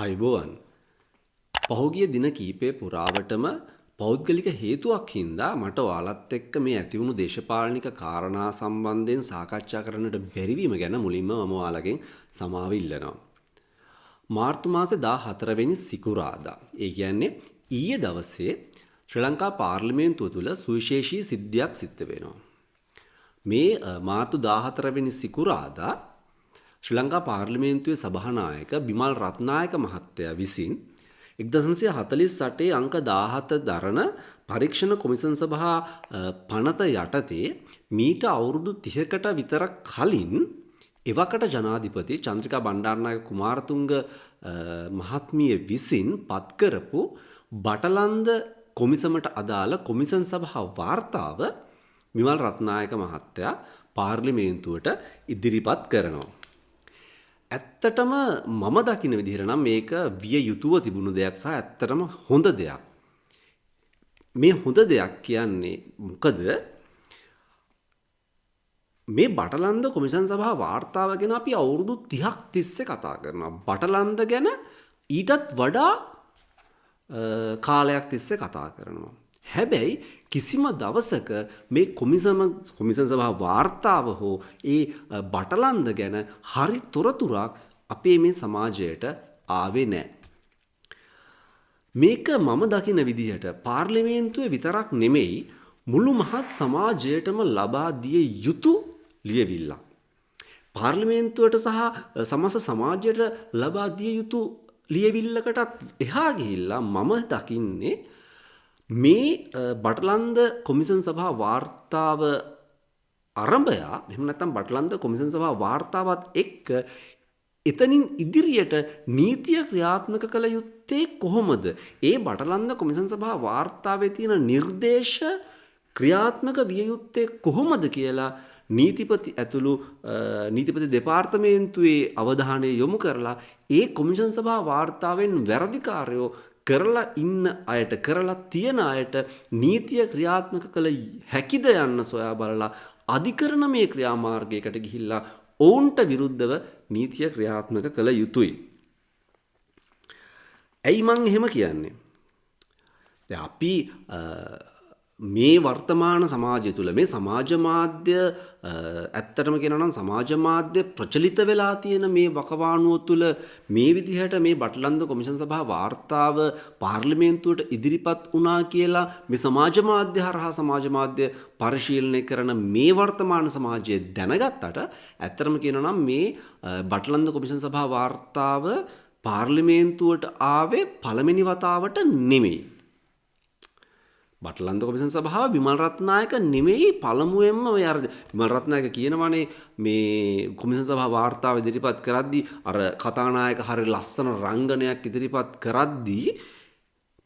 ආයුබෝවන්. පහුගිය දින කීපය පුරාවටම පෞද්ගලික හේතුවක් හින්දා මට ඔයාලත් එක්ක මේ ඇතිවුණු දේශපාලනික කාරණා සම්බන්ධයෙන් සාකච්ඡා කරන්නට බැරිවීම ගැන මුලින්ම මම ඔයාලගෙන් සමාව ඉල්ලනවා. මාර්තු මාසේ 14 වෙනි සිකුරාදා. ඒ කියන්නේ ඊයේ දවසේ ශ්‍රී ලංකා පාර්ලිමේන්තුව තුළ සුවිශේෂී සිද්ධියක් සිද්ධ වෙනවා. මේ මාර්තු 14 වෙනි සිකුරාදා ශ්‍රී ලංකා පාර්ලිමේන්තුවේ සභානායක බිමල් රත්නායක මහත්තයා විසින් 1948 අංක 17 දරන පරීක්ෂණ කොමිසම් සභා පනත යටතේ මීට අවුරුදු 30කට විතර කලින් එවකට ජනාධිපති චන්ද්‍රිකා බණ්ඩාරනායක කුමාරතුංග මහත්මිය විසින් පත් කරපු බටලන්ද කොමිසමට අදාළ කොමිසම් සභා වාර්තාව බිමල් රත්නායක මහත්තයා පාර්ලිමේන්තුවට ඉදිරිපත් කරනවා. ඇත්තටම මම දකින විදිහට නම් මේක විය යුතුව තිබුණු දෙයක් සහ ඇත්තටම හොඳ දෙයක්. මේ හොඳ දෙයක් කියන්නේ මොකද? මේ බටලන්ද කොමිසම් සභා වාර්තාව ගැන අපි අවුරුදු 30ක් තිස්සේ කතා කරනවා. බටලන්ද ගැන ඊටත් වඩා කාලයක් තිස්සේ කතා කරනවා. හැබැයි කිසිම දවසක මේ කොමිසම් සභා වාර්තාව හෝ ඒ බටලන්ද ගැන හරි තොරතුරක් අපේ මේ සමාජයට ආවේ නැහැ. මේක මම දකින විදිහට පාර්ලිමේන්තුවේ විතරක් නෙමෙයි මුළු මහත් සමාජයටම ලබා දිය යුතු ලියවිල්ලක්. පාර්ලිමේන්තුවට සහ සමස්ත සමාජයට ලබා දිය යුතු ලියවිල්ලකටත් එහා ගිහිල්ලා මම දකින්නේ මේ බටලන්ද කොමිසම් සභා වාර්තාව ආරම්භය එහෙම නැත්නම් බටලන්ද කොමිසම් සභා වාර්තාවත් එක්ක එතනින් ඉදිරියට නීතිය ක්‍රියාත්මක කළ යුත්තේ කොහොමද? ඒ බටලන්ද කොමිසම් සභා වාර්තාවේ තියෙන නිර්දේශ ක්‍රියාත්මක විය යුත්තේ කොහොමද කියලා නීතිපති ඇතුළු නීතිපති දෙපාර්තමේන්තුවේ අවධානය යොමු කරලා ඒ කොමිසම් සභා වාර්තාවෙන් වැරදිකාරයෝ කරලා ඉන්න අයට කරලා තියෙන අයට නීතිය ක්‍රියාත්මක කළ හැකිද යන්න සොයා බලලා අධිකරණ මේ ක්‍රියාමාර්ගයකට ගිහිල්ලා ඔවුන්ට විරුද්ධව නීතිය ක්‍රියාත්මක කළ යුතුයි. ඇයි මං එහෙම කියන්නේ? දැන් අපි මේ වර්තමාන සමාජය තුළ මේ සමාජ මාධ්‍ය ඇත්තටම කියනවා නම් සමාජ මාධ්‍ය ප්‍රචලිත වෙලා තියෙන මේ වකවානුව තුළ මේ විදිහට මේ බටලන්ද කොමිසම් සභා වාර්තාව පාර්ලිමේන්තුවට ඉදිරිපත් වුණා කියලා මේ සමාජ මාධ්‍ය හරහා සමාජ මාධ්‍ය පරිශීලනය කරන මේ වර්තමාන සමාජයේ දැනගත්තට ඇත්තටම කියනවා නම් මේ බටලන්ද කොමිසම් සභා වාර්තාව පාර්ලිමේන්තුවට ආවේ පළවෙනි වතාවට නෙමෙයි. බටලන්ද කොමිසම් සභාව බිමල් රත්නායක නෙමෙයි පළමුවෙන්ම ඔය අර බිමල් රත්නායක කියනවානේ මේ කොමිසම් සභා වාර්තාව ඉදිරිපත් කරද්දී අර කතානායක හරිය ලස්සන රංගනයක් ඉදිරිපත් කරද්දී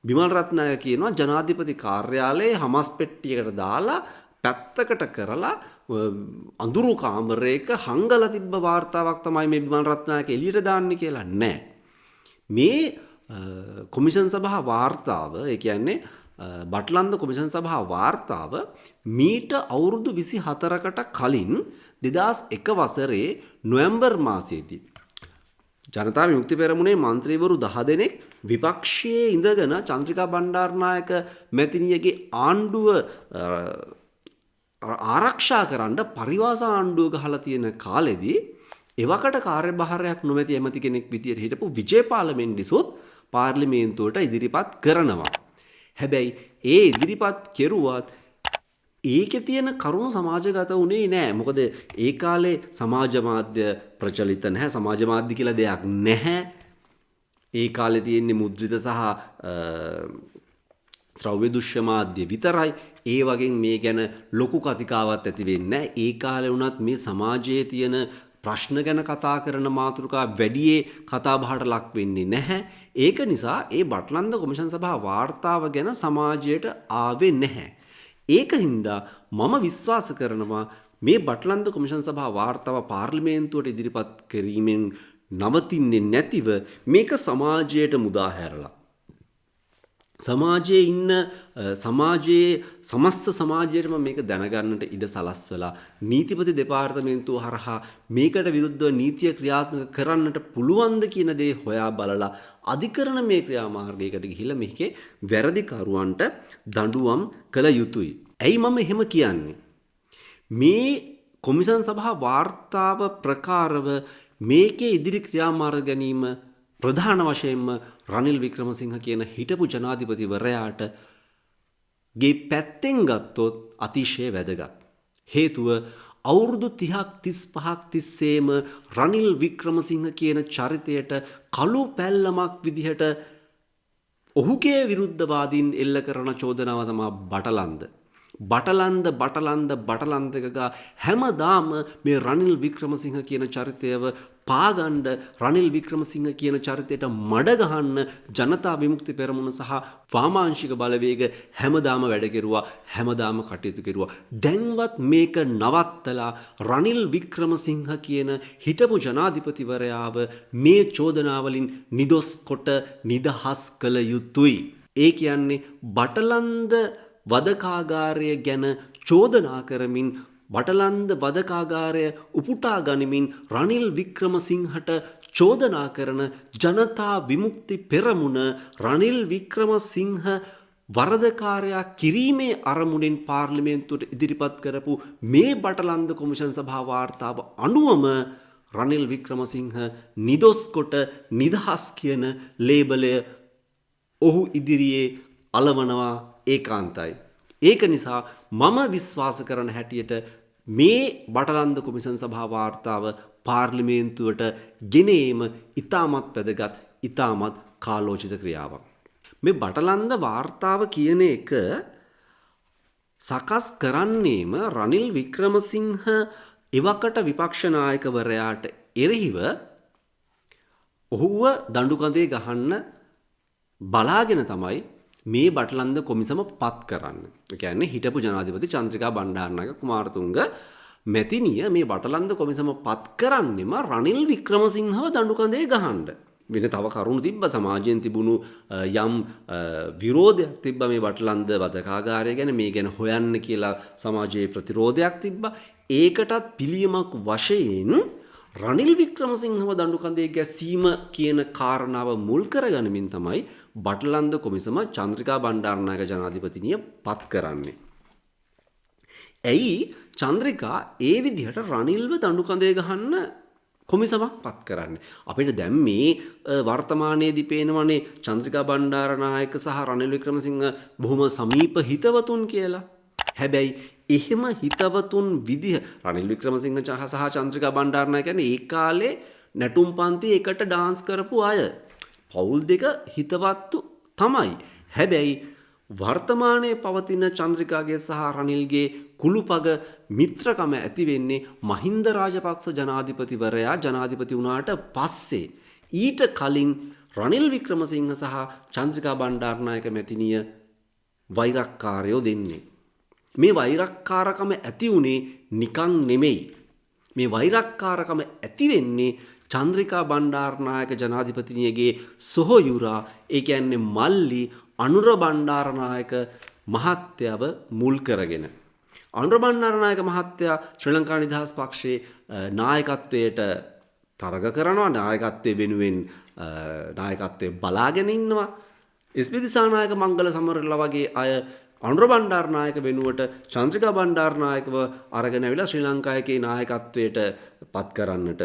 බිමල් රත්නායක කියනවා ජනාධිපති කාර්යාලයේ හමස් පෙට්ටියකට දාලා පැත්තකට කරලා අඳුරු කාමරයක හංගලා තිබ්බ වාර්තාවක් තමයි මේ බිමල් රත්නායක එළියට දාන්නේ කියලා නෑ. මේ කොමිසම් සභා වාර්තාව ඒ කියන්නේ බටලන්ද කොමිසම් සභා වාර්තාව මීට අවුරුදු 24කට කලින් 2001 වසරේ නොවැම්බර් මාසයේදී ජනතා විමුක්ති පෙරමුණේ මන්ත්‍රීවරු 10 දෙනෙක් විපක්ෂයේ ඉඳගෙන චන්ද්‍රිකා බණ්ඩාරනායක මැතිණියගේ ආණ්ඩුව ආරක්ෂා කරන්න පරිවාස ආණ්ඩුව ගහලා තියෙන කාලෙදී එවකට කාර්යභාරයක් නොමැති ඇමති කෙනෙක් විදියට හිටපු විජේපාල මෙන්ඩිසොත් පාර්ලිමේන්තුවට ඉදිරිපත් කරනවා. හැබැයි ඒ ඉදිරිපත් කෙරුවත් ඒකේ තියෙන කරුණු සමාජගත වුණේ නැහැ. මොකද ඒ කාලේ සමාජ මාධ්‍ය ප්‍රචලිත නැහැ. සමාජ මාධ්‍ය කියලා දෙයක් නැහැ. ඒ කාලේ තියෙන්නේ මුද්‍රිත සහ ශ්‍රව්‍ය දෘශ්‍ය මාධ්‍ය විතරයි. ඒ වගේ මේ ගැන ලොකු කතිකාවක් ඇති වෙන්නේ නැහැ. ඒ කාලේ වුණත් මේ සමාජයේ තියෙන ප්‍රශ්න ගැන කතා කරන මාතෘකා වැඩියේ කතා බහට ලක් වෙන්නේ නැහැ. ඒක නිසා ඒ බටලන්ද කොමිසම් සභා වාර්තාව ගැන සමාජයට ආවේ නැහැ. ඒක හින්දා මම විශ්වාස කරනවා මේ බටලන්ද කොමිසම් සභා වාර්තාව පාර්ලිමේන්තුවට ඉදිරිපත් කිරීමෙන් නවතින්නේ නැතිව මේක සමාජයට මුදා හැරලා සමාජයේ ඉන්න සමාජයේ සමස්ත සමාජයටම මේක දැනගන්නට ඉඩ සලස්වලා නීතිපති දෙපාර්තමේන්තුව හරහා මේකට විරුද්ධව නීතිය ක්‍රියාත්මක කරන්නට පුළුවන්ද කියන දේ හොයා බලලා අධිකරණ මේ ක්‍රියාමාර්ගයකට ගිහිල්ලා මේකේ වැරදිකරුවන්ට දඬුවම් කළ යුතුයි. ඇයි මම එහෙම කියන්නේ? මේ කොමිසම් සභා වාර්තාව ප්‍රකාරව මේකේ ඉදිරි ක්‍රියාමාර්ග ගැනීම ප්‍රධාන වශයෙන්ම රනිල් වික්‍රමසිංහ කියන හිටපු ජනාධිපතිවරයාට ගේ පැත්තෙන් ගත්තොත් අතිශය වැදගත්. හේතුව අවුරුදු 30ක් 35ක් තිස්සේම රනිල් වික්‍රමසිංහ කියන චරිතයට කළු පැල්ලමක් විදිහට ඔහුගේ විරුද්ධවාදීන් එල්ල කරන චෝදනාව තමයි බටලන්ද එකක හැමදාම මේ රනිල් වික්‍රමසිංහ කියන චරිතයව පාගණ්ඩ රනිල් වික්‍රමසිංහ කියන චරිතයට මඩ ගහන්න ජනතා විමුක්ති පෙරමුණ සහ වාමාංශික බලවේග හැමදාම වැඩ කෙරුවා, හැමදාම කටයුතු කෙරුවා. දැන්වත් මේක නවත්තලා රනිල් වික්‍රමසිංහ කියන හිටපු ජනාධිපතිවරයාව මේ චෝදනාවලින් නිදොස් කොට නිදහස් කළ යුතුයි. ඒ කියන්නේ බටලන්ද වදකාගාරය ගැන චෝදනා කරමින් බටලන්ද වදකාගාරය උපුටා ගනිමින් රනිල් වික්‍රමසිංහට චෝදනා කරන ජනතා විමුක්ති පෙරමුණ රනිල් වික්‍රමසිංහ වරදකාරයා කිරීමේ අරමුණෙන් පාර්ලිමේන්තුවට ඉදිරිපත් කරපු මේ බටලන්ද කොමිෂන් සභා වාර්තාව අනුවම රනිල් වික්‍රමසිංහ නිදොස් කොට නිදහස් කියන ලේබලය ඔහු ඉදිරියේ අලවනවා ඒකාන්තයි. ඒක නිසා මම විශ්වාස කරන හැටියට මේ බටලන්ද කොමිසම් සභා වාර්තාව පාර්ලිමේන්තුවට ගෙනීම ඉතාමත් වැදගත්, ඉතාමත් කාලෝචිත ක්‍රියාවක්. මේ බටලන්ද වාර්තාව කියන එක සකස් කරන්නේම රනිල් වික්‍රමසිංහ එවකට විපක්ෂ නායකවරයාට එරෙහිව ඔහුව දඬු කඳේ ගහන්න බලාගෙන තමයි මේ බටලන්ද කොමිසම පත් කරන්න. ඒ කියන්නේ හිටපු ජනාධිපති චන්ද්‍රිකා බණ්ඩාරනායක කුමාරතුංග මැතිනිය මේ බටලන්ද කොමිසම පත් කරන්නෙම රනිල් වික්‍රමසිංහව දඬු කඳේ ගහන්න. වෙන තව කරුණු තිබ්බ සමාජයෙන් තිබුණු යම් විරෝධයක් තිබ්බ මේ බටලන්ද වදකාගාරය ගැන මේ ගැන හොයන්න කියලා සමාජයේ ප්‍රතිරෝධයක් තිබ්බ. ඒකටත් පිළියමක් වශයෙන් රනිල් වික්‍රමසිංහව දඬු කඳේ ගැසීම කියන කාරණාව මුල් කරගනිමින් තමයි බටලන්ද කොමිසම චන්ද්‍රිකා බණ්ඩාරනායක ජනාධිපතිනිය පත් කරන්නේ. ඇයි චන්ද්‍රිකා ඒ විදිහට රනිල්ව දඬු කඳේ ගහන්න කොමිසමක් පත් කරන්නේ? අපිට දැන් මේ වර්තමානයේදී පේනවනේ චන්ද්‍රිකා බණ්ඩාරනායක සහ රනිල් වික්‍රමසිංහ බොහොම සමීප හිතවතුන් කියලා. හැබැයි එහෙම හිතවතුන් විදිහ රනිල් වික්‍රමසිංහ සහ චන්ද්‍රිකා බණ්ඩාරනායක කියන්නේ ඒ කාලේ නැටුම් පන්ති එකට ඩාන්ස් කරපු අය. පවුල් දෙක හිතවත්තු තමයි. හැබැයි වර්තමානයේ පවතින චන්ද්‍රිකාගේ සහ රනිල්ගේ කුළුපග මිත්‍රකම ඇති වෙන්නේ මහින්ද රාජපක්ෂ ජනාධිපතිවරයා ජනාධිපති වුණාට පස්සේ. ඊට කලින් රනිල් වික්‍රමසිංහ සහ චන්ද්‍රිකා බණ්ඩාරනායක මැතිනිය වෛරක්කාරයෝ දෙන්නේ. මේ වෛරක්කාරකම ඇති වුණේ නිකන් නෙමෙයි. මේ වෛරක්කාරකම ඇති වෙන්නේ චන්ද්‍රිකා බණ්ඩාරනායක ජනාධිපතිනියගේ සොහොයුරා, ඒ කියන්නේ මල්ලි අනුර බණ්ඩාරනායක මහත්තයව මුල් කරගෙන. අනුර බණ්ඩාරනායක මහත්තයා ශ්‍රී ලංකා නිදහස් පක්ෂයේ නායකත්වයට තරග කරනවා, නායකත්වයේ වෙනුවෙන් නායකත්වයේ බලාගෙන ඉන්නවා. එස්.පී. දිසානායක මංගල සමරලා වගේ අය අනුර බණ්ඩාරනායක වෙනුවට චන්ද්‍රිකා බණ්ඩාරනායකව අරගෙන ඇවිල්ලා ශ්‍රී ලංකාවේ නායකත්වයට පත් කරන්නට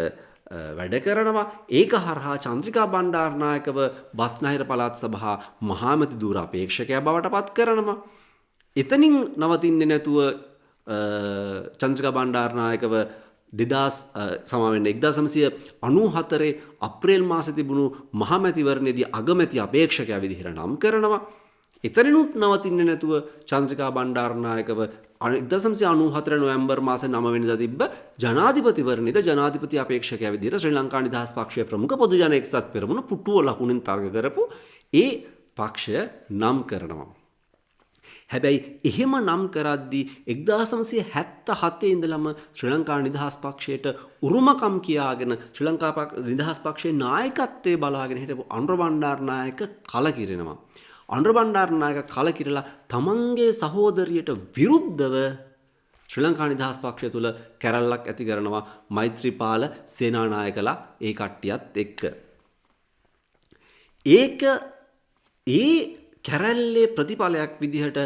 වැඩ කරනවා. ඒක හරහා චන්ද්‍රිකා බණ්ඩාරනායකව බස්නාහිර පළාත් සභා මහාමැති ධූර අපේක්ෂකයා බවට පත් කරනවා. එතනින් නවතින්නේ නැතුව චන්ද්‍රිකා බණ්ඩාරනායකව 1994 අප්‍රේල් මාසෙ තිබුණු මහමැතිවරණයේදී අගමැති අපේක්ෂකයා විදිහට නම් කරනවා. එතනිනුත් නවතින්නේ නැතුව චන්ද්‍රිකා බණ්ඩාරනායකව 1994 නොවැම්බර් මාසේ 9 වෙනිදා තිබ්බ ජනාධිපතිවරණයේදී ජනාධිපති අපේක්ෂකයා විදිහට ශ්‍රී ලංකා නිදහස් පක්ෂයේ ප්‍රමුඛ පොදු ජන එක්සත් පෙරමුණ පුටුව ලකුණෙන් තරග කරපු ඒ පක්ෂය නම් කරනවා. හැබැයි එහෙම නම් කරද්දී 1977 ඉඳලම ශ්‍රී ලංකා නිදහස් පක්ෂයට උරුමකම් කියාගෙන ශ්‍රී ලංකා නිදහස් පක්ෂයේ නායකත්වයේ බලාගෙන හිටපු අනුර බණ්ඩාරනායක කලකිරෙනවා. අනුර බණ්ඩාරනායක කලකිරලා තමන්ගේ සහෝදරියට විරුද්ධව ශ්‍රී ලංකා නිදහස් පක්ෂය තුල කැරැල්ලක් ඇති කරනවා මෛත්‍රීපාල සේනානායකලා ඒ කට්ටියත් එක්ක. ඒක ඒ කැරැල්ලේ ප්‍රතිඵලයක් විදිහට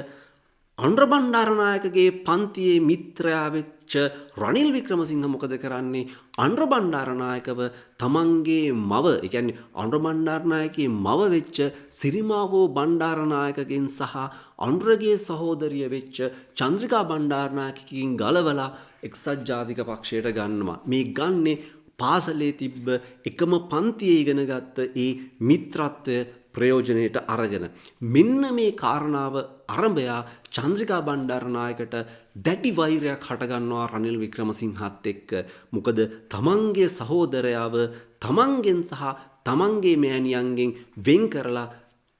අනුර බණ්ඩාරනායකගේ පන්තියේ මිත්‍රයා වෙච්ච රනිල් වික්‍රමසිංහ මොකද කරන්නේ? අනුර බණ්ඩාරනායකව තමන්ගේ මව, ඒ කියන්නේ අනුර බණ්ඩාරනායකගේ මව වෙච්ච සිරිමාවෝ බණ්ඩාරනායකගෙන් සහ අනුරගේ සහෝදරිය වෙච්ච චන්ද්‍රිකා බණ්ඩාරනායකගෙන් ගලවලා එක්සත් ජාතික පක්ෂයට ගන්නවා. මේ ගන්නේ පාසලේ තිබ්බ එකම පන්තියේ ඉගෙන ගත්ත ඒ මිත්‍රත්වය ප්‍රයෝජනයට අරගෙන. මෙන්න මේ කාරණාව අරඹයා චන්ද්‍රිකා බණ්ඩාරනායකට දැඩි වෛරයක් හටගන්නවා රනිල් වික්‍රමසිංහත් එක්ක. මොකද තමන්ගේ සහෝදරයාව තමන්ගෙන් සහ තමන්ගේ මෑණියන්ගෙන් වෙන් කරලා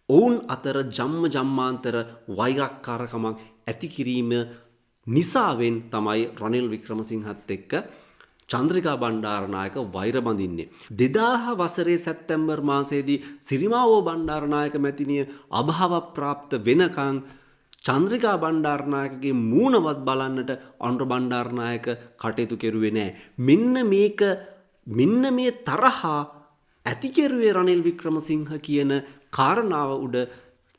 ඔවුන් අතර ජම්මාන්තර වෛරක්කාරකමක් ඇති කිරීම නිසාවෙන් තමයි රනිල් වික්‍රමසිංහත් එක්ක චන්ද්‍රිකා බණ්ඩාරනායක වෛර බඳින්නේ. 2000 වසරේ සැප්තැම්බර් මාසයේදී සිරිමාවෝ බණ්ඩාරනායක මැතිණිය අභාව ප්‍රාප්ත වෙනකන් චන්ද්‍රිකා බණ්ඩාරනායකගේ මූණවත් බලන්නට අනුර බණ්ඩාරනායක කටයුතු කෙරුවේ නැහැ. මෙන්න මේ තරහා ඇති කෙරුවේ රනිල් වික්‍රමසිංහ කියන කාරණාව උඩ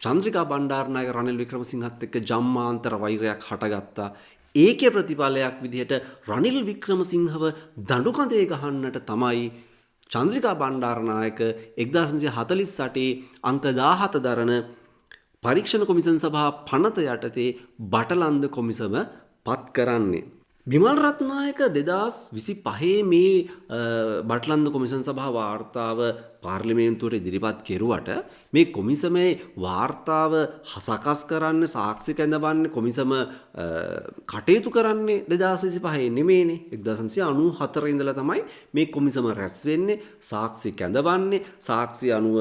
චන්ද්‍රිකා බණ්ඩාරනායක රනිල් වික්‍රමසිංහත් එක්ක ජම්මාන්තර වෛරයක් හටගත්තා. ඒකේ ප්‍රතිඵලයක් විදිහට රනිල් වික්‍රමසිංහව දඬුකඳේ ගහන්නට තමයි චන්ද්‍රිකා බණ්ඩාරනායක 1948 අංක 17 දරන පරීක්ෂණ කොමිසම් සභා පනත යටතේ බටලන්ද කොමිසම පත් කරන්නේ. බිමල් රත්නායක 2025 මේ බටලන්ද කොමිසම් සභා වාර්තාව පාර්ලිමේන්තුවට ඉදිරිපත් කෙරුවට මේ කොමිසමේ වාර්තාව සකස් කරන්න සාක්ෂි කැඳවන්නේ කොමිසම කටයුතු කරන්නේ 2025 නෙමෙයිනේ 1994 ඉඳලා තමයි මේ කොමිසම රැස් වෙන්නේ සාක්ෂි කැඳවන්නේ සාක්ෂි අනුව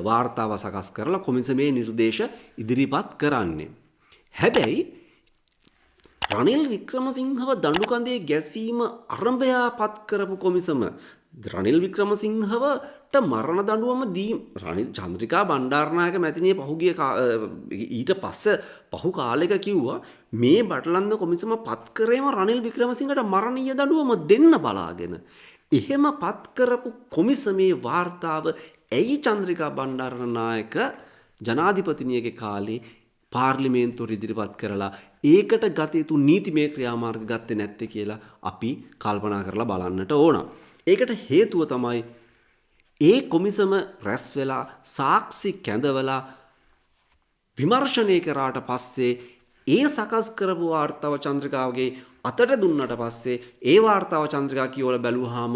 වාර්තාව සකස් කරලා කොමිසමේ නිර්දේශ ඉදිරිපත් කරන්නේ. හැබැයි රනිල් වික්‍රමසිංහව දඬුකඳේ ගැසීම අරඹයා පත් කරපු කොමිසම රනිල් වික්‍රමසිංහවට මරණ දඬුවම රනිල් චන්ද්‍රිකා බණ්ඩාරනායක මැතිණිය පහුගිය ඊට පස්සේ පහු කාලෙක කිව්වා මේ බටලන්ද කොමිසම පත් කරේම රනිල් වික්‍රමසිංහට මරණීය දඬුවම දෙන්න බලාගෙන. එහෙම පත් කරපු කොමිසමේ වාර්තාව ඇයි චන්ද්‍රිකා බණ්ඩාරනායක ජනාධිපතිනියගේ කාලේ පාර්ලිමේන්තුවට ඉදිරිපත් කරලා ඒකට ගත යුතු නීතිමය ක්‍රියාමාර්ග ගත්තේ නැත්තේ කියලා අපි කල්පනා කරලා බලන්නට ඕන. ඒකට හේතුව තමයි ඒ කොමිසම රැස් වෙලා සාක්ෂි කැඳවලා විමර්ශනය කරාට පස්සේ ඒ සකස් කරපු වාර්තාව චන්ද්‍රිකාවගේ අතට දුන්නට පස්සේ ඒ වාර්තාව චන්ද්‍රිකා කියවලා බැලුවාම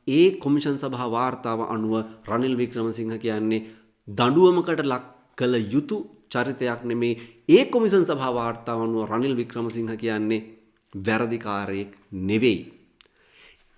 ඒ කොමිෂන් සභා වාර්තාව අනුව රනිල් වික්‍රමසිංහ කියන්නේ දඬුවමකට ලක් කළ යුතු චරිතයක් නෙමේ. ඒ කොමිසම් සභා වාර්තාව අනුව රනිල් වික්‍රමසිංහ කියන්නේ වැරදිකාරයෙක් නෙවෙයි.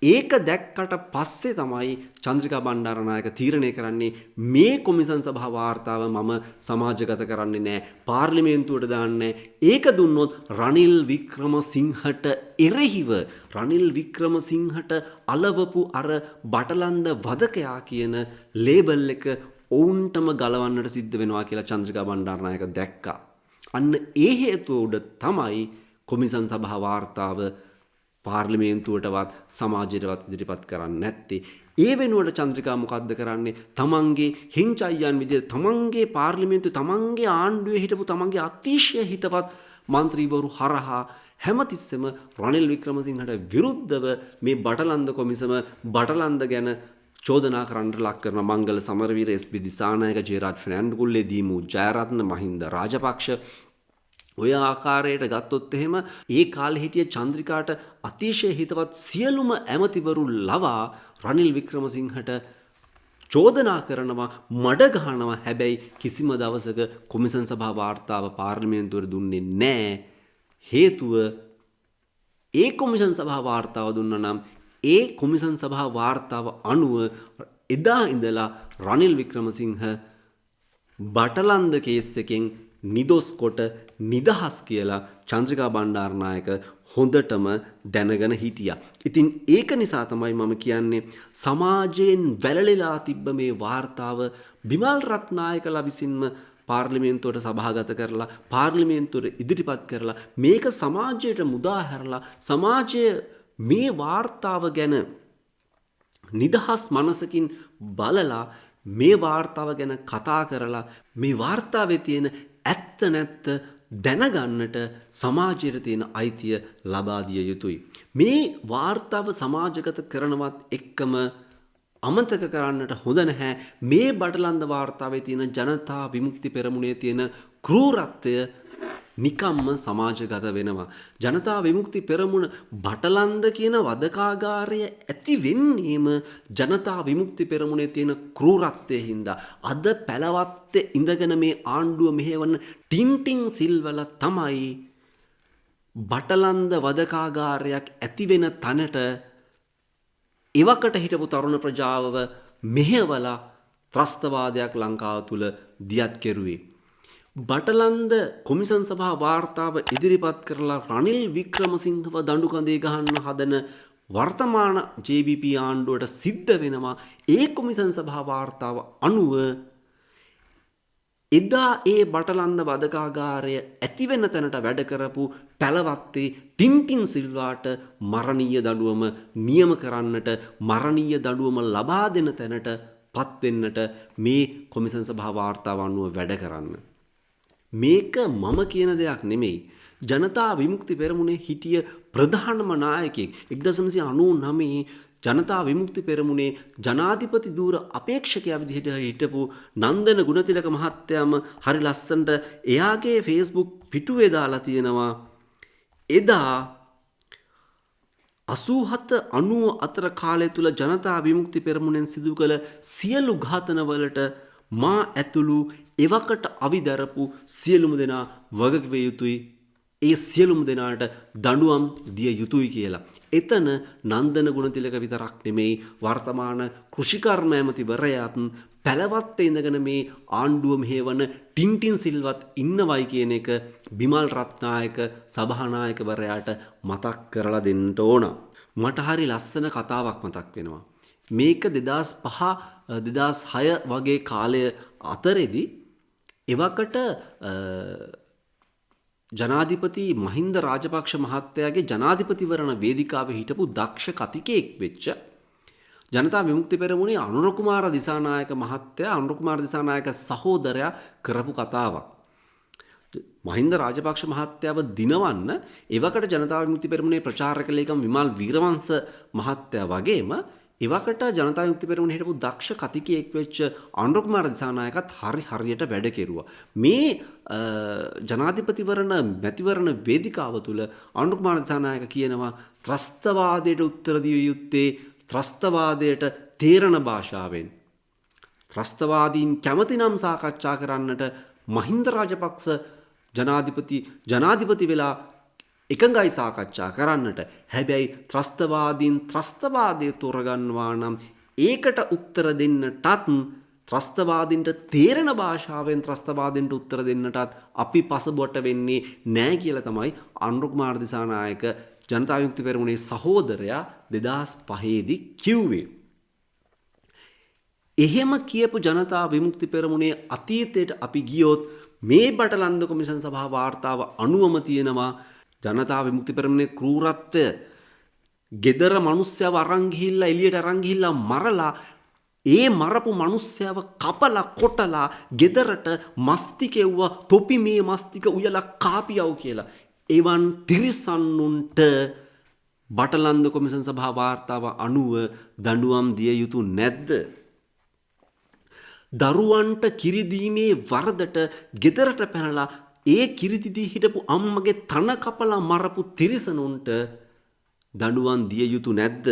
ඒක දැක්කට පස්සේ තමයි චන්ද්‍රිකා බණ්ඩාරනායක තීරණය කරන්නේ මේ කොමිසම් සභා වාර්තාව මම සමාජගත කරන්නේ නැහැ. පාර්ලිමේන්තුවට දාන්නේ. ඒක දුන්නොත් රනිල් වික්‍රමසිංහට එරෙහිව රනිල් වික්‍රමසිංහට අලවපු අර බටලන්ද වදකයා කියන ලේබල් එක ඔවුන්ටම ගලවන්නට සිද්ධ වෙනවා කියලා චන්ද්‍රිකා බණ්ඩාරනායක දැක්කා. අන්න ඒ හේතුව උඩ තමයි කොමිසම් සභා වාර්තාව පාර්ලිමේන්තුවටවත් සමාජයටවත් ඉදිරිපත් කරන්නේ නැත්තේ. ඒ වෙනුවට චන්ද්‍රිකා මොකද්ද කරන්නේ? තමන්ගේ හිංචයියන් විදිහට තමන්ගේ පාර්ලිමේන්තුවේ තමන්ගේ ආණ්ඩුවේ හිටපු තමන්ගේ අතිශය හිතවත් മന്ത്രിවරු හරහා හැමතිස්සෙම රනිල් වික්‍රමසිංහට විරුද්ධව මේ බටලන්ද කොමිසම බටලන්ද ගැන චෝදනා කරන්නට ලක් කරන මංගල සමරවීර එස්.බි. දිසානායක ජයරාජ් ෆර්නැන්ඩ්ගුල්ලේ දීමු ජයරත්න මහින්ද රාජපක්ෂ ඔය ආකාරයට ගත්තොත් එහෙම ඒ කාලේ හිටිය චන්ද්‍රිකාට අතිශය හිතවත් සියලුම ඇමතිවරු ලවා රනිල් වික්‍රමසිංහට චෝදනා කරනවා මඩ ගහනවා. හැබැයි කිසිම දවසක කොමිසම් සභා වාර්තාව පාර්ලිමේන්තුවට දුන්නේ නැහැ. හේතුව ඒ කොමිසම් සභා වාර්තාව දුන්නා නම් ඒ කොමිසම් සභා වාර්තාව අනුව එදා ඉඳලා රනිල් වික්‍රමසිංහ බටලන්ද කේස් එකෙන් නිදොස් කොට නිදහස් කියලා චන්ද්‍රිකා බණ්ඩාරනායක හොඳටම දැනගෙන හිටියා. ඉතින් ඒක නිසා තමයි මම කියන්නේ සමාජයෙන් වැළලීලා තිබ්බ මේ වාර්තාව බිමල් රත්නායකලා විසින්ම පාර්ලිමේන්තුවට සභාගත කරලා පාර්ලිමේන්තුවට ඉදිරිපත් කරලා මේක සමාජයට මුදා හැරලා සමාජය මේ වාර්තාව ගැන නිදහස් මනසකින් බලලා මේ වාර්තාව ගැන කතා කරලා මේ වාර්තාවේ තියෙන ඇත්ත නැත්ත දැනගන්නට සමාජයට තියෙන අයිතිය ලබා දිය යුතුයි. මේ වාර්තාව සමාජගත කරනවත් එක්කම අමතක කරන්නට හොඳ නැහැ මේ බටලන්ද වාර්තාවේ තියෙන ජනතා විමුක්ති පෙරමුණේ තියෙන ක්‍රූරත්වය නිකම්ම සමාජගත වෙනවා. ජනතා විමුක්ති පෙරමුණ බටලන්ද කියන වදකාගාරය ඇති වෙන්නේම ජනතා විමුක්ති පෙරමුණේ තියෙන ක්‍රූරත්වයේ හින්දා. අද පැලවත්තේ ඉඳගෙන මේ ආණ්ඩුව මෙහෙවන ටින්ටින් සිල්වල තමයි බටලන්ද වදකාගාරයක් ඇති වෙන තැනට එවකට හිටපු තරුණ ප්‍රජාව මෙහෙवला ත්‍රස්තවාදයක් ලංකාව තුල දියත් කෙරුවේ. බටලන්ද කොමිසන් සභා වාර්තාව ඉදිරිපත් කරලා රනිල් වික්‍රමසිංහව දඬු කඳේ ගහන්න හදන වර්තමාන JVP ආණ්ඩුවට සිද්ධ වෙනවා ඒ කොමිසන් සභා වාර්තාව අනුව එදා ඒ බටලන්ද වදකාගාරය ඇති වෙන තැනට වැඩ කරපු පැලවත්තේ ටින්ටින් සිල්වාට මරණීය දඬුවම නියම කරන්නට මරණීය දඬුවම ලබා දෙන තැනට පත් වෙන්නට මේ කොමිසන් සභා වාර්තාව අනුව වැඩ කරන්න. මේක මම කියන දෙයක් නෙමෙයි. ජනතා විමුක්ති පෙරමුණේ හිටිය ප්‍රධානම නායකයෙක් 1999 ජනතා විමුක්ති පෙරමුණේ ජනාධිපති ධූර අපේක්ෂකයා විදිහට හිටපු නන්දන ගුණතිලක මහත්තයාම හරි ලස්සනට එයාගේ Facebook පිටුවේ දාලා තියෙනවා එදා 87 94 කාලය තුල ජනතා විමුක්ති පෙරමුණෙන් සිදු කළ සියලු ඝාතනවලට මා ඇතුළු එවකට අවිදරපු සියලුම දෙනා වගකිව යුතුයි ඒ සියලුම දෙනාට දඬුවම් දිය යුතුයි කියලා. එතන නන්දන ගුණතිලක විතරක් නෙමෙයි වර්තමාන කෘෂිකර්ම ඇමතිවරයාත් පැලවත්තේ ඉඳගෙන මේ ආණ්ඩුව මෙහෙවන ටින්ටින් සිල්වත් ඉන්නවයි කියන එක බිමල් රත්නායක සභානායකවරයාට මතක් කරලා දෙන්න ඕන. මට හරි ලස්සන කතාවක් මතක් වෙනවා. මේක 2005 2006 වගේ කාලය අතරේදී එවකට ජනාධිපති මහින්ද රාජපක්ෂ මහත්තයාගේ ජනාධිපතිවරණ වේදිකාවේ හිටපු දක්ෂ කතිකයෙක් වෙච්ච ජනතා විමුක්ති පෙරමුණේ අනුර කුමාර දිසානායක මහත්තයා අනුර කුමාර දිසානායක සහෝදරයා කරපු කතාවක්. මහින්ද රාජපක්ෂ මහත්තයාව දිනවන්න එවකට ජනතා විමුක්ති පෙරමුණේ ප්‍රචාරක ලේකම් විමල් වීරවංශ මහත්තයා වගේම එවකට ජනතා විමුක්ති පෙරමුණේ හිටපු දක්ෂ කතිකයෙක් වෙච්ච අනුර කුමාර දිසානායකත් හරියට වැඩ කෙරුවා. මේ ජනාධිපතිවරණ මැතිවරණ වේදිකාව තුළ අනුර කුමාර දිසානායක කියනවා ත්‍රස්තවාදයට උත්තර දිය යුත්තේ ත්‍රස්තවාදයට තේරණ භාෂාවෙන්. ත්‍රස්තවාදීන් කැමති නම් සාකච්ඡා කරන්නට මහින්ද රාජපක්ෂ ජනාධිපති වෙලා එකඟයි සාකච්ඡා කරන්නට. හැබැයි ත්‍රස්තවාදීන් ත්‍රස්තවාදය තෝරගන්නවා නම් ඒකට උත්තර දෙන්නටත් ත්‍රස්තවාදීන්ට තේරෙන භාෂාවෙන් ත්‍රස්තවාදීන්ට උත්තර දෙන්නටත් අපි පසබොට වෙන්නේ නෑ කියලා තමයි අනුර කුමාර දිසානායක ජනතා විමුක්ති පෙරමුණේ සහෝදරයා 2005 දී කිව්වේ. එහෙම කියපු ජනතා විමුක්ති පෙරමුණේ අතීතයට අපි ගියොත් මේ බටලන්ද කොමිෂන් සභා වාර්තාව අනුවම තියෙනවා ජනතා විමුක්ති පෙරමුණේ ක්‍රූරත්වය ගෙදර මිනිස්සයව අරන් ගිහිල්ලා එළියට අරන් ගිහිල්ලා මරලා ඒ මරපු මිනිස්සයව කපලා කොටලා ගෙදරට මස්තිකෙව්ව තොපි මේ මස්තික උයලා කාපියව කියලා එවන් තිරිසන්නුන්ට බටලන්ද කොමිෂන් සභා වාර්තාව අනුව දඬුවම් දිය යුතු නැද්ද? දරුවන්ට කිරි දීමේ වරදට ගෙදරට පැනලා ඒ කිරිදිදී හිටපු අම්මගේ තන කපලා මරපු තිරිසනුන්ට දඬුවම් දිය යුතු නැද්ද?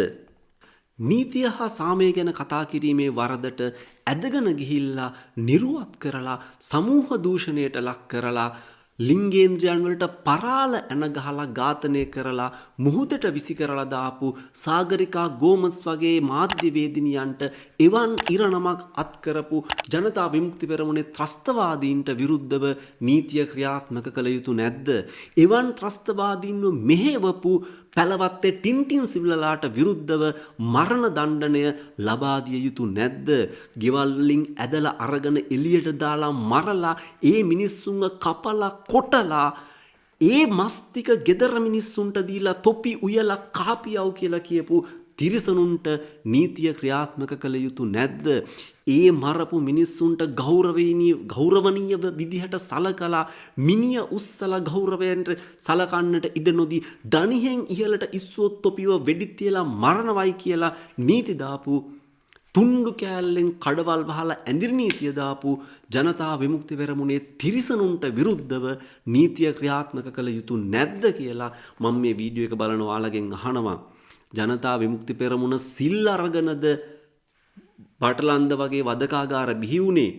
නීතිය හා සාමය ගැන කතා කිරීමේ වරදට ඇදගෙන ගිහිල්ලා නිරුවත් කරලා සමූහ දූෂණයට ලක් කරලා ලිංගේන්ද්‍රයන් වලට පරාල ඇන ගහලා ඝාතනය කරලා මුහුදට විසි කරලා දාපු සාගරිකා ගෝමස් වගේ මාධ්‍යවේදිනියන්ට එවන් ඉරණමක් අත් කරපු ජනතා විමුක්ති පෙරමුණේ ත්‍රස්තවාදීන්ට විරුද්ධව නීතිය ක්‍රියාත්මක කළ යුතු නැද්ද? එවන් ත්‍රස්තවාදීන්ව මෙහෙවපු පැලවත්තේ ටින්ටින් සිවිලලාට විරුද්ධව මරණ දණ්ඩනය ලබා දිය යුතු නැද්ද? ගෙවල් වලින් ඇදලා අරගෙන එළියට දාලා මරලා ඒ මිනිස්සුන්ව කපලා කොටලා ඒ මස්තික ගෙදර මිනිස්සුන්ට දීලා තොපි උයලා කාපියව් කියලා කියපු තිරිසනුන්ට නීතිය ක්‍රියාත්මක කළ යුතු නැද්ද? ඒ මරපු මිනිස්සුන්ට ගෞරවනීය විදිහට සලකලා මිනිය උස්සලා ගෞරවයට සලකන්නට ඉඩ නොදී දණිහෙන් ඉහළට ඉස්සුවොත් තොපිව වෙඩි තියලා මරණවයි කියලා නීති දාපු තුන්ඩු කෑල්ලෙන් කඩවල් වහලා ඇඳිරි නීතිය දාපු ජනතා විමුක්ති පෙරමුණේ තිරිසනුන්ට විරුද්ධව නීතිය ක්‍රියාත්මක කළ යුතු නැද්ද කියලා මම මේ වීඩියෝ එක බලන ඔයාලගෙන් අහනවා. ජනතා විමුක්ති පෙරමුණ සිල් අරගෙනද බටලන්ද වගේ වදකාගාර බිහි වුණේ?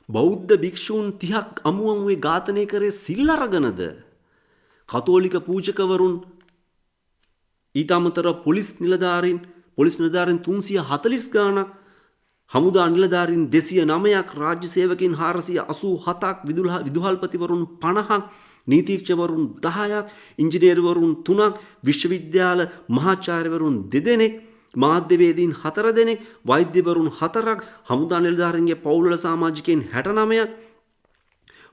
බෞද්ධ භික්ෂූන් 30ක් අමුමුවේ ඝාතනය කරේ සිල් අරගෙනද? කතෝලික පූජකවරුන් ඊට අමතරව පොලිස් නිලධාරීන් 340 ගාණක්, හමුදා නිලධාරීන් 209ක්, රාජ්‍ය සේවකයන් 487ක්, විදුහල්පතිවරුන් 50ක්, නීතිඥවරුන් 10ක්, ඉංජිනේරුවරුන් 3ක්, විශ්වවිද්‍යාල මහාචාර්යවරුන් 2 දෙනෙක්, මාධ්‍යවේදීන් 4 දෙනෙක්, වෛද්‍යවරුන් 4ක්, හමුදා නිලධාරීන්ගේ පවුල්වල සමාජිකයන් 69ක්,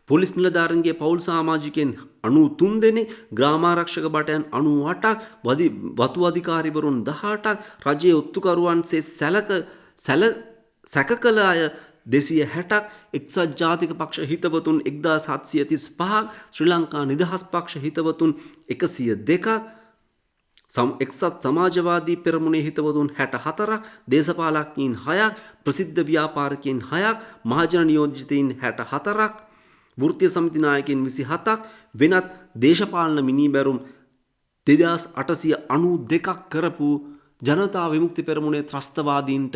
පොලිස් නිලධාරීන්ගේ පවුල් සමාජිකයන් 93 දෙනෙක්, ග්‍රාමාරක්ෂක බටයන් 98ක්, වතු අධිකාරිවරුන් 18ක්, රජයේ ඔත්තුකරුවන්සේ සැකකල අය 260ක්, එක්සත් ජාතික පක්ෂ හිතවතුන් 1735ක්, ශ්‍රී ලංකා නිදහස් පක්ෂ හිතවතුන් 102ක්, එක්සත් සමාජවාදී පෙරමුණේ හිතවතුන් 64ක්, දේශපාලඥයින් 6ක්, ප්‍රසිද්ධ ව්‍යාපාරිකයන් 6ක්, මහජන නියෝජිතයින් 64ක්, වෘත්තීය සමිති නායකයන් 27ක්, වෙනත් දේශපාලන මිනිබැරුම් 2892ක් කරපු ජනතා විමුක්ති පෙරමුණේ ත්‍රස්තවාදීන්ට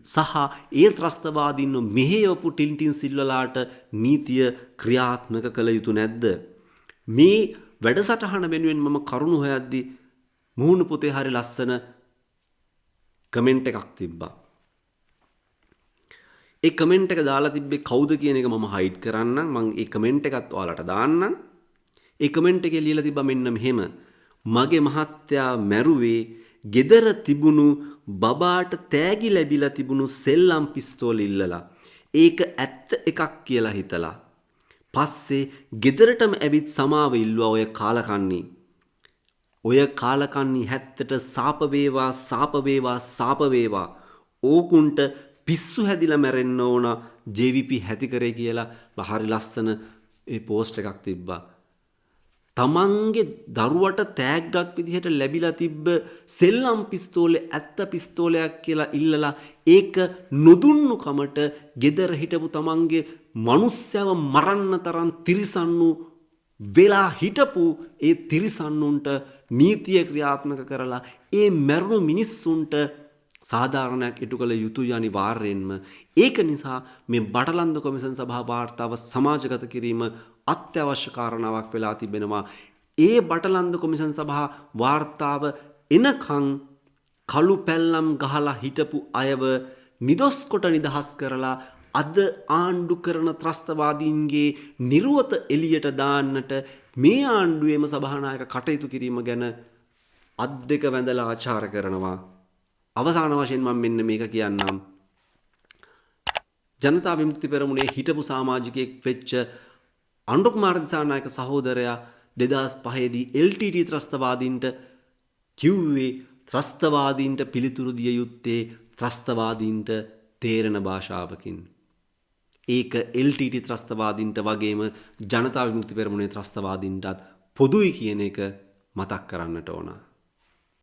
සහ ඒ ත්‍රස්තවාදීන්ව මෙහෙයවපු ටින්ටින් සිල්වලාට නීතිය ක්‍රියාත්මක කළ යුතු නැද්ද? මේ වැඩසටහන වෙනුවෙන් මම කරුණු හොයද්දී මුහුණු පොතේ හරි ලස්සන කමෙන්ට් එකක් තිබ්බා. ඒ කමෙන්ට් එක දාලා තිබ්බේ කවුද කියන එක මම හයිඩ් කරන්නම්. මම ඒ කමෙන්ට් එකත් ඔයාලට දාන්නම්. ඒ කමෙන්ට් එකේ ලියලා තිබ්බා මෙන්න මෙහෙම: මගේ මහත්තයා මැරුවේ ගෙදර තිබුණු බබාට තෑගි ලැබිලා තිබුණු සෙල්ලම් පිස්තෝල ඉල්ලලා. ඒක ඇත්ත එකක් කියලා හිතලා. පස්සේ ගෙදරටම ඇවිත් සමාව ඉල්ලුවා ඔය කාලකන්ණී. ඔය කාලකන්ණී හැත්තට සාප වේවා සාප වේවා සාප වේවා. ඕකුන්ට පිස්සු හැදිලා මැරෙන්න ඕන JVP හැති කරේ කියලා හරි ලස්සන ඒ පෝස්ට් එකක් තිබ්බා. තමන්ගේ දරුවට තෑග්ගක් විදිහට ලැබිලා තිබ්බ සෙල්ලම් පිස්තෝලේ ඇත්ත පිස්තෝලයක් කියලා ඉල්ලලා ඒක නොදුන්නු කමට ගෙදර හිටපු තමන්ගේ මනුස්සයව මරන්න තරම් තිරිසන්නු වෙලා හිටපු ඒ තිරිසන්නුන්ට නීතිය ක්‍රියාත්මක කරලා ඒ මැරුණු මිනිස්සුන්ට සාධාරණයක් ඉටු කළ යුතුයි අනිවාර්යෙන්ම. ඒක නිසා මේ බටලන්ද කොමිසන් සභා වාර්තාව සමාජගත කිරීම අත්‍යවශ්‍ය කාරණාවක් වෙලා තිබෙනවා. ඒ බටලන්ද කොමිසන් සභා වාර්තාව එනකන් කළු පැල්ලම් ගහලා හිටපු අයව නිදොස් කොට නිදහස් කරලා අද ආණ්ඩු කරන ත්‍රස්තවාදීන්ගේ නිර්වත එළියට දාන්නට මේ ආණ්ඩුවේම සභානායක කටයුතු කිරීම ගැන අත් දෙක වැඳලා ආචාර කරනවා. අවසාන වශයෙන් මම මෙන්න මේක කියන්නම්. ජනතා විමුක්ති පෙරමුණේ හිටපු සමාජිකයෙක් වෙච්ච අනුරුකුමාර දිසානායක සහෝදරයා 2005 දී LTT ත්‍රස්තවාදීන්ට කිව්වේ ත්‍රස්තවාදීන්ට පිළිතුරු දිය යුත්තේ ත්‍රස්තවාදීන්ට තේරෙන භාෂාවකින්. ඒක LTT ත්‍රස්තවාදීන්ට වගේම ජනතා විමුක්ති පෙරමුණේ ත්‍රස්තවාදීන්ටත් පොදුයි කියන එක මතක් කරන්නට ඕන.